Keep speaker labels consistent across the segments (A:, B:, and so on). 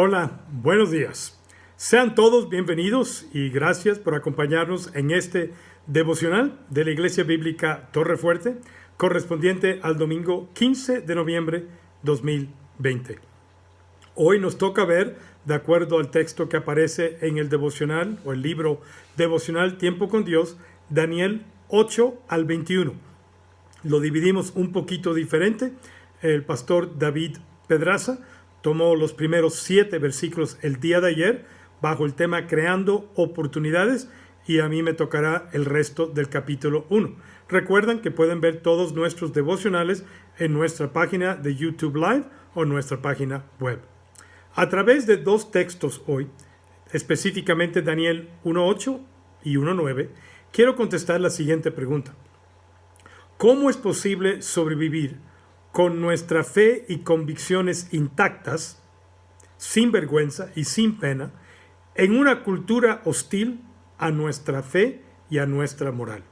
A: Hola, buenos días. Sean todos bienvenidos y gracias por acompañarnos en este devocional de la Iglesia Bíblica Torre Fuerte, correspondiente al domingo 15 de noviembre 2020. Hoy nos toca ver, de acuerdo al texto que aparece en el devocional o el libro devocional Tiempo con Dios, Daniel 8 al 21. Lo dividimos un poquito diferente. El pastor David Pedraza tomó los primeros 7 versículos el día de ayer bajo el tema Creando Oportunidades y a mí me tocará el resto del capítulo 1. Recuerden que pueden ver todos nuestros devocionales en nuestra página de YouTube Live o nuestra página web. A través de 2 textos hoy, específicamente Daniel 1.8 y 1.9, quiero contestar la siguiente pregunta. ¿Cómo es posible sobrevivir con nuestra fe y convicciones intactas, sin vergüenza y sin pena, en una cultura hostil a nuestra fe y a nuestra moral?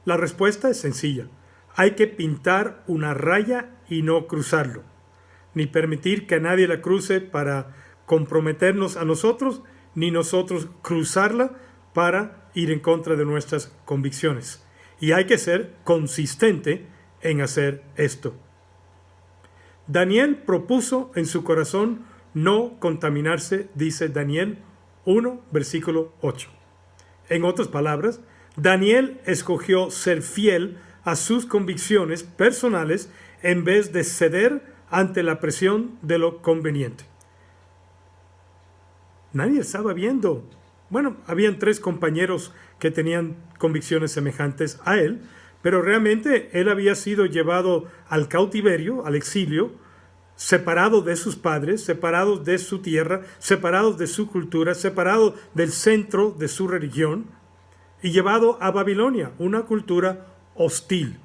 A: La respuesta es sencilla. Hay que pintar una raya y no cruzarlo, ni permitir que nadie la cruce para comprometernos a nosotros, ni nosotros cruzarla para ir en contra de nuestras convicciones. Y hay que ser consistente en hacer esto. Daniel propuso en su corazón no contaminarse, dice Daniel 1, versículo 8. En otras palabras, Daniel escogió ser fiel a sus convicciones personales en vez de ceder ante la presión de lo conveniente. Nadie estaba viendo. Bueno, habían 3 compañeros que tenían convicciones semejantes a él, pero realmente él había sido llevado al cautiverio, al exilio, separado de sus padres, separado de su tierra, separado de su cultura, separado del centro de su religión y llevado a Babilonia, una cultura hostil.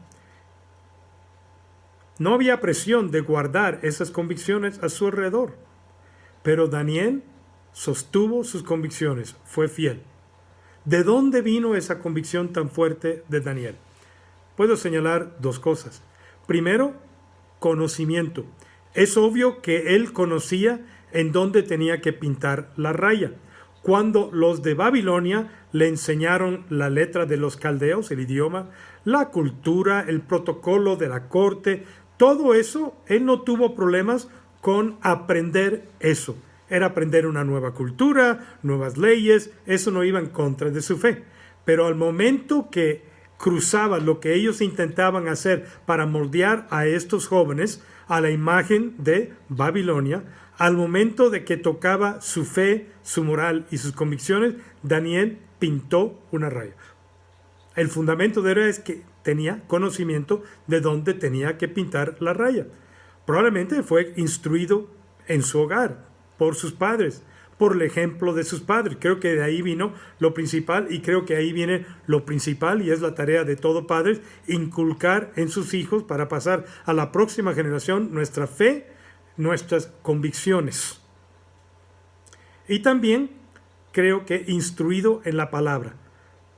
A: No había presión de guardar esas convicciones a su alrededor, pero Daniel sostuvo sus convicciones, fue fiel. ¿De dónde vino esa convicción tan fuerte de Daniel? Puedo señalar 2 cosas. Primero, conocimiento. Es obvio que él conocía en dónde tenía que pintar la raya. Cuando los de Babilonia le enseñaron la letra de los caldeos, el idioma, la cultura, el protocolo de la corte, todo eso, él no tuvo problemas con aprender eso. Era aprender una nueva cultura, nuevas leyes, eso no iba en contra de su fe. Pero al momento que cruzaba lo que ellos intentaban hacer para moldear a estos jóvenes a la imagen de Babilonia, al momento de que tocaba su fe, su moral y sus convicciones, Daniel pintó una raya. El fundamento de él es que tenía conocimiento de dónde tenía que pintar la raya. Probablemente fue instruido en su hogar por sus padres, por el ejemplo de sus padres. Creo que de ahí vino lo principal y creo que ahí viene lo principal y es la tarea de todo padre, inculcar en sus hijos para pasar a la próxima generación nuestra fe, nuestras convicciones. Y también creo que instruido en la palabra.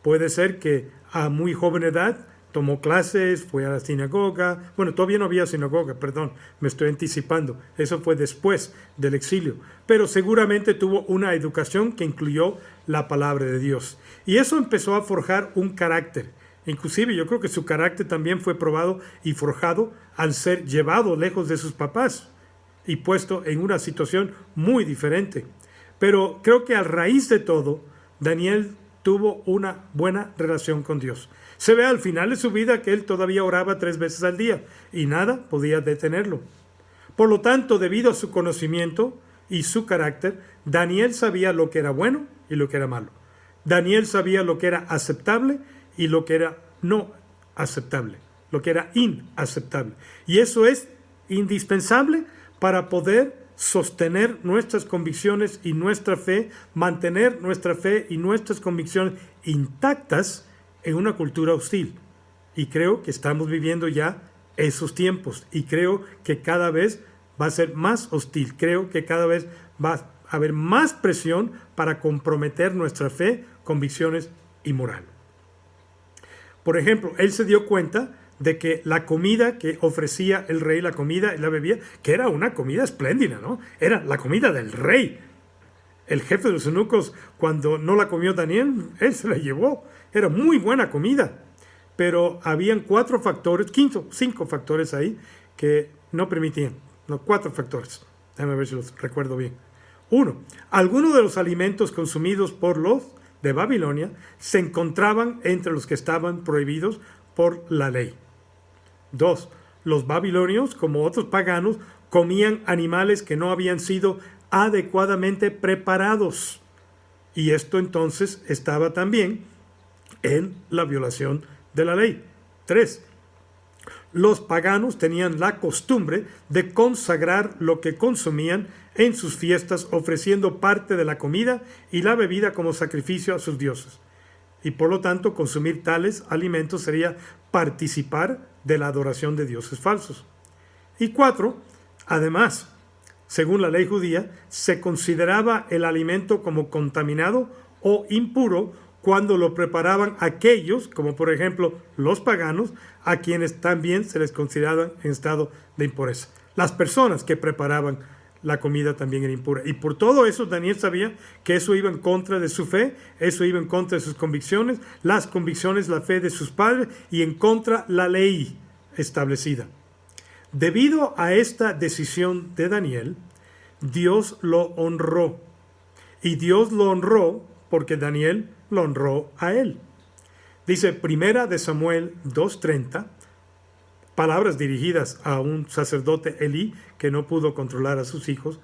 A: Puede ser que a muy joven edad tomó clases, fue a la sinagoga. Bueno, todavía no había sinagoga, perdón, me estoy anticipando. Eso fue después del exilio. Pero seguramente tuvo una educación que incluyó la palabra de Dios. Y eso empezó a forjar un carácter. Inclusive yo creo que su carácter también fue probado y forjado al ser llevado lejos de sus papás y puesto en una situación muy diferente. Pero creo que a raíz de todo, Daniel tuvo una buena relación con Dios. Se ve al final de su vida que él todavía oraba 3 veces al día y nada podía detenerlo. Por lo tanto, debido a su conocimiento y su carácter, Daniel sabía lo que era bueno y lo que era malo. Daniel sabía lo que era aceptable y lo que era no aceptable, lo que era inaceptable. Y eso es indispensable para poder sostener nuestras convicciones y nuestra fe, mantener nuestra fe y nuestras convicciones intactas en una cultura hostil. Y creo que estamos viviendo ya esos tiempos y creo que cada vez va a ser más hostil. Creo que cada vez va a haber más presión para comprometer nuestra fe, convicciones y moral. Por ejemplo, él se dio cuenta de que la comida que ofrecía el rey, la comida y la bebida, que era una comida espléndida, ¿no? Era la comida del rey. El jefe de los eunucos, cuando no la comió Daniel, él se la llevó. Era muy buena comida. Pero habían 4 factores, 5 factores ahí que no permitían. No, 4 factores. Déjame ver si los recuerdo bien. 1. Algunos de los alimentos consumidos por los de Babilonia se encontraban entre los que estaban prohibidos por la ley. 2. Los babilonios, como otros paganos, comían animales que no habían sido adecuadamente preparados. Y esto entonces estaba también en la violación de la ley. 3. Los paganos tenían la costumbre de consagrar lo que consumían en sus fiestas, ofreciendo parte de la comida y la bebida como sacrificio a sus dioses. Y por lo tanto, consumir tales alimentos sería participar de la adoración de dioses falsos. Y 4. Además, según la ley judía, se consideraba el alimento como contaminado o impuro cuando lo preparaban aquellos, como por ejemplo los paganos, a quienes también se les consideraba en estado de impureza. Las personas que preparaban la comida también era impura. Y por todo eso Daniel sabía que eso iba en contra de su fe, eso iba en contra de sus convicciones, las convicciones, la fe de sus padres y en contra la ley establecida. Debido a esta decisión de Daniel, Dios lo honró. Y Dios lo honró porque Daniel lo honró a él. Dice Primera de Samuel 2:30, palabras dirigidas a un sacerdote Elí que no pudo controlar a sus hijos.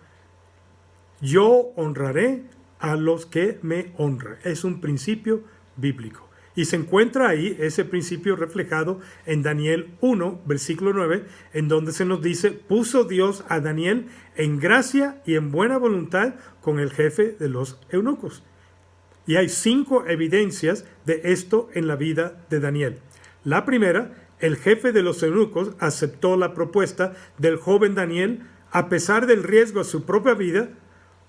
A: Yo honraré a los que me honran. Es un principio bíblico. Y se encuentra ahí ese principio reflejado en Daniel 1, versículo 9, en donde se nos dice, puso Dios a Daniel en gracia y en buena voluntad con el jefe de los eunucos. Y hay 5 evidencias de esto en la vida de Daniel. La primera, el jefe de los eunucos aceptó la propuesta del joven Daniel a pesar del riesgo a su propia vida,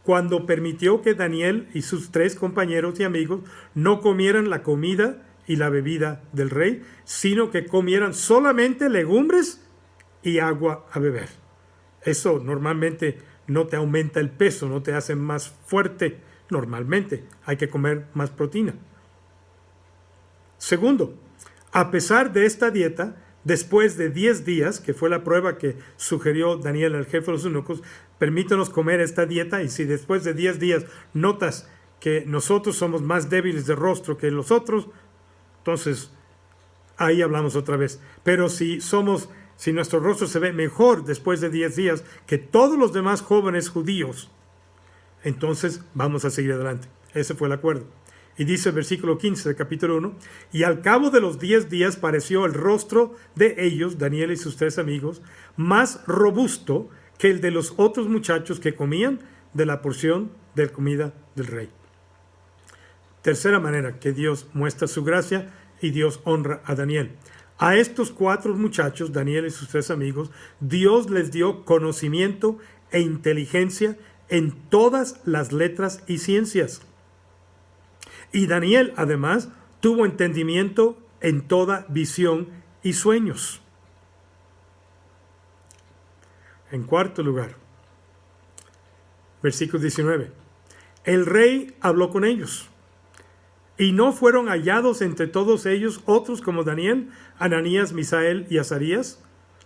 A: cuando permitió que Daniel y sus 3 compañeros y amigos no comieran la comida y la bebida del rey, sino que comieran solamente legumbres y agua a beber. Eso normalmente no te aumenta el peso, no te hace más fuerte. Normalmente hay que comer más proteína. Segundo, a pesar de esta dieta, después de 10 días, que fue la prueba que sugirió Daniel al jefe de los eunucos, permítanos comer esta dieta, y si después de 10 días notas que nosotros somos más débiles de rostro que los otros, entonces ahí hablamos otra vez. Pero si nuestro rostro se ve mejor después de 10 días que todos los demás jóvenes judíos, entonces vamos a seguir adelante. Ese fue el acuerdo. Y dice el versículo 15 del capítulo 1, y al cabo de los 10 días pareció el rostro de ellos, Daniel y sus 3 amigos, más robusto que el de los otros muchachos que comían de la porción de comida del rey. Tercera manera que Dios muestra su gracia y Dios honra a Daniel. A estos 4 muchachos, Daniel y sus 3 amigos, Dios les dio conocimiento e inteligencia en todas las letras y ciencias. Y Daniel, además, tuvo entendimiento en toda visión y sueños. En cuarto lugar, versículo 19. El rey habló con ellos, y no fueron hallados entre todos ellos otros como Daniel, Ananías, Misael y Azarías,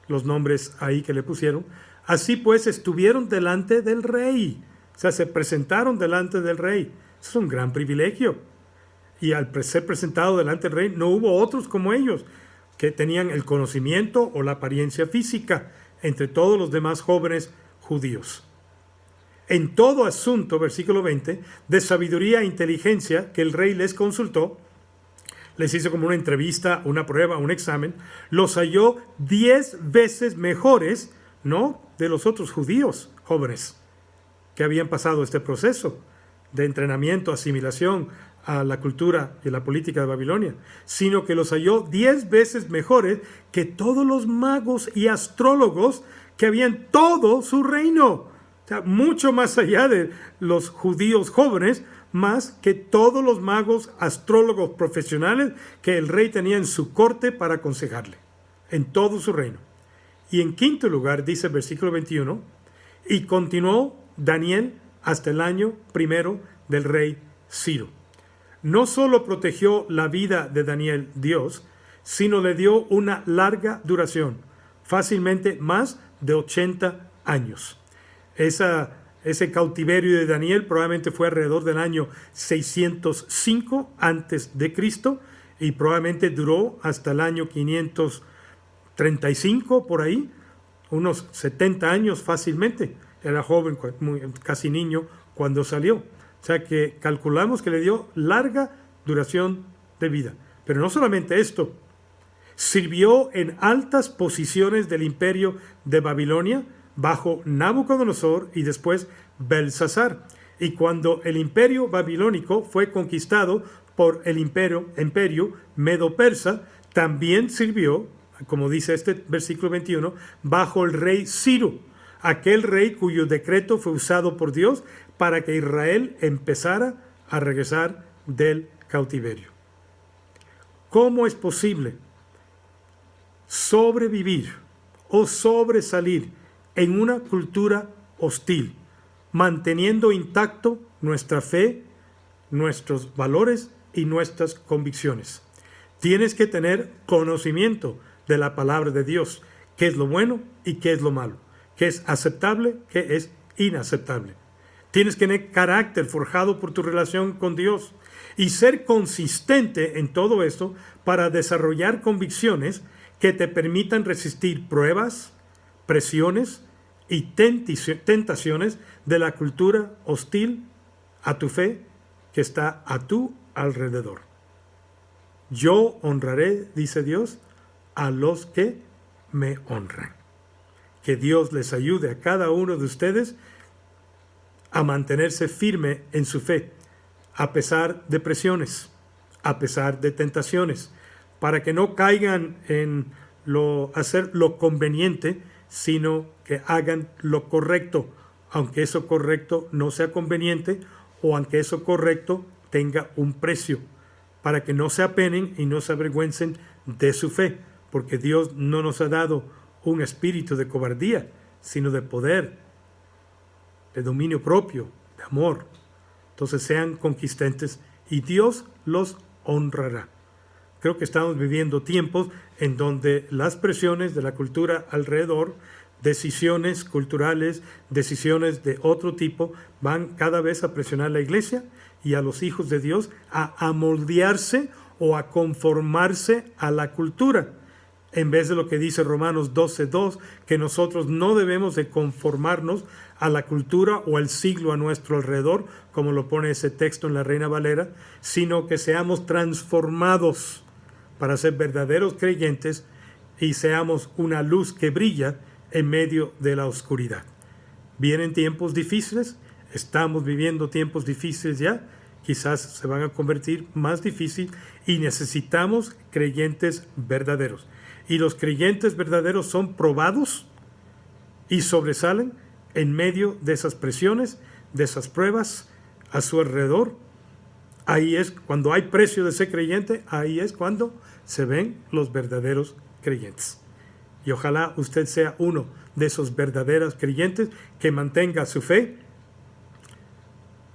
A: los nombres ahí que le pusieron. Así pues estuvieron delante del rey, o sea, se presentaron delante del rey. Eso es un gran privilegio. Y al ser presentado delante del rey, no hubo otros como ellos, que tenían el conocimiento o la apariencia física entre todos los demás jóvenes judíos. En todo asunto, versículo 20, de sabiduría e inteligencia que el rey les consultó, les hizo como una entrevista, una prueba, un examen, los halló 10 veces mejores, ¿no?, de los otros judíos jóvenes que habían pasado este proceso de entrenamiento, asimilación a la cultura y la política de Babilonia, sino que los halló 10 veces mejores que todos los magos y astrólogos que había en todo su reino. O sea, mucho más allá de los judíos jóvenes, más que todos los magos, astrólogos profesionales que el rey tenía en su corte para aconsejarle. en todo su reino. Y en quinto lugar, dice el versículo 21, y continuó Daniel hasta el año primero del rey Ciro. No solo protegió la vida de Daniel, Dios, sino le dio una larga duración, fácilmente más de 80 años. Ese cautiverio de Daniel probablemente fue alrededor del año 605 antes de Cristo y probablemente duró hasta el año 535 por ahí, unos 70 años fácilmente. Era joven, casi niño cuando salió. O sea que calculamos que le dio larga duración de vida. Pero no solamente esto, sirvió en altas posiciones del imperio de Babilonia bajo Nabucodonosor y después Belsasar. Y cuando el imperio babilónico fue conquistado por el imperio medo-persa, también sirvió, como dice este versículo 21, bajo el rey Ciro, aquel rey cuyo decreto fue usado por Dios para que Israel empezara a regresar del cautiverio. ¿Cómo es posible sobrevivir o sobresalir en una cultura hostil, manteniendo intacto nuestra fe, nuestros valores y nuestras convicciones? Tienes que tener conocimiento de la palabra de Dios, qué es lo bueno y qué es lo malo, qué es aceptable, qué es inaceptable. Tienes que tener carácter forjado por tu relación con Dios y ser consistente en todo esto para desarrollar convicciones que te permitan resistir pruebas, presiones y tentaciones de la cultura hostil a tu fe que está a tu alrededor. Yo honraré, dice Dios, a los que me honran. Que Dios les ayude a cada uno de ustedes a mantenerse firme en su fe, a pesar de presiones, a pesar de tentaciones, para que no caigan en hacer lo conveniente, sino que hagan lo correcto, aunque eso correcto no sea conveniente o aunque eso correcto tenga un precio, para que no se apenen y no se avergüencen de su fe, porque Dios no nos ha dado un espíritu de cobardía, sino de poder, de dominio propio, de amor. Entonces sean conquistantes y Dios los honrará. Creo que estamos viviendo tiempos en donde las presiones de la cultura alrededor, decisiones culturales, decisiones de otro tipo, van cada vez a presionar a la iglesia y a los hijos de Dios a amoldearse o a conformarse a la cultura, en vez de lo que dice Romanos 12:2, que nosotros no debemos de conformarnos a la cultura o al siglo a nuestro alrededor, como lo pone ese texto en la Reina Valera, sino que seamos transformados para ser verdaderos creyentes y seamos una luz que brilla en medio de la oscuridad. Vienen tiempos difíciles, estamos viviendo tiempos difíciles ya, quizás se van a convertir más difíciles y necesitamos creyentes verdaderos. Y los creyentes verdaderos son probados y sobresalen en medio de esas presiones, de esas pruebas a su alrededor. Ahí es cuando hay precio de ser creyente, ahí es cuando se ven los verdaderos creyentes. Y ojalá usted sea uno de esos verdaderos creyentes que mantenga su fe,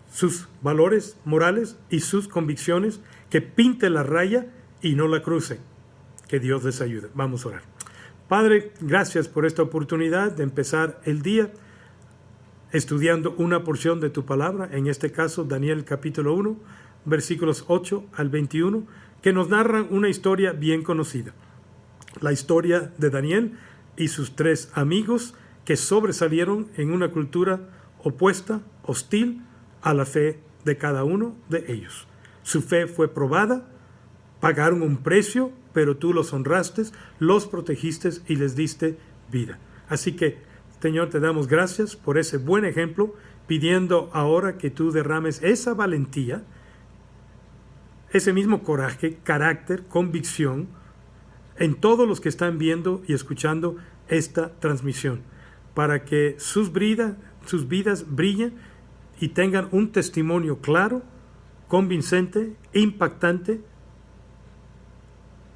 A: sus valores morales y sus convicciones, que pinte la raya y no la cruce. Que Dios les ayude. Vamos a orar. Padre, gracias por esta oportunidad de empezar el día estudiando una porción de tu palabra, en este caso Daniel capítulo 1, versículos 8 al 21, que nos narran una historia bien conocida. La historia de Daniel y sus 3 amigos que sobresalieron en una cultura opuesta, hostil a la fe de cada uno de ellos. Su fe fue probada, pagaron un precio, pero tú los honraste, los protegiste y les diste vida. Así que, Señor, te damos gracias por ese buen ejemplo, pidiendo ahora que tú derrames esa valentía, ese mismo coraje, carácter, convicción, en todos los que están viendo y escuchando esta transmisión, para que sus vidas brillen y tengan un testimonio claro, convincente, impactante,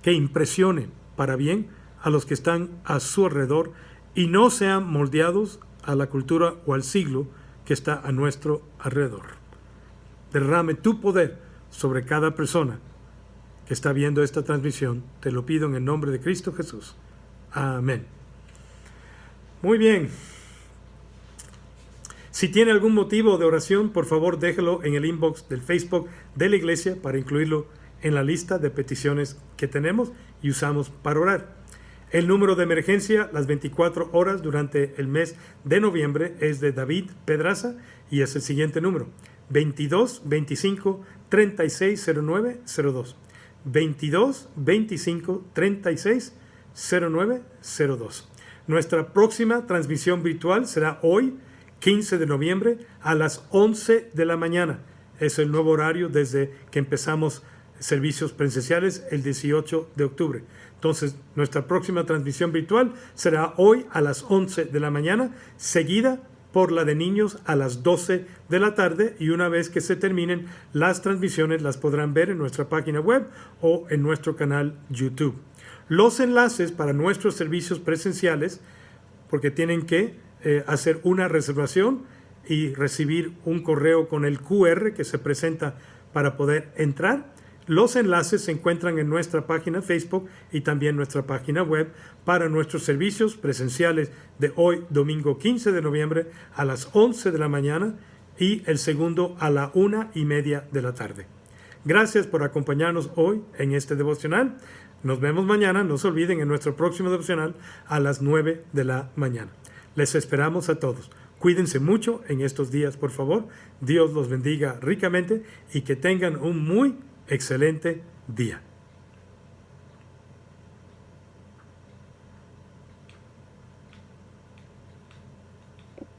A: que impresione para bien a los que están a su alrededor y no sean moldeados a la cultura o al siglo que está a nuestro alrededor. Derrame tu poder sobre cada persona que está viendo esta transmisión. Te lo pido en el nombre de Cristo Jesús. Amén. Muy bien. Si tiene algún motivo de oración, por favor déjelo en el inbox del Facebook de la iglesia para incluirlo en la lista de peticiones que tenemos y usamos para orar. El número de emergencia las 24 horas durante el mes de noviembre es de David Pedraza y es el siguiente número: 22 25 36 09 02. 22 25 36 09 02. Nuestra próxima transmisión virtual será hoy, 15 de noviembre, a las 11 de la mañana. Es el nuevo horario desde que empezamos servicios presenciales el 18 de octubre. Entonces, nuestra próxima transmisión virtual será hoy a las 11 de la mañana, seguida por la de niños a las 12 de la tarde, y una vez que se terminen las transmisiones las podrán ver en nuestra página web o en nuestro canal YouTube. Los enlaces para nuestros servicios presenciales, porque tienen que hacer una reservación y recibir un correo con el QR que se presenta para poder entrar. Los enlaces se encuentran en nuestra página Facebook y también nuestra página web para nuestros servicios presenciales de hoy, domingo 15 de noviembre, a las 11 de la mañana y el segundo a la 1:30 de la tarde. Gracias por acompañarnos hoy en este devocional. Nos vemos mañana, no se olviden, en nuestro próximo devocional a las 9 de la mañana. Les esperamos a todos. Cuídense mucho en estos días, por favor. Dios los bendiga ricamente y que tengan un muy excelente día.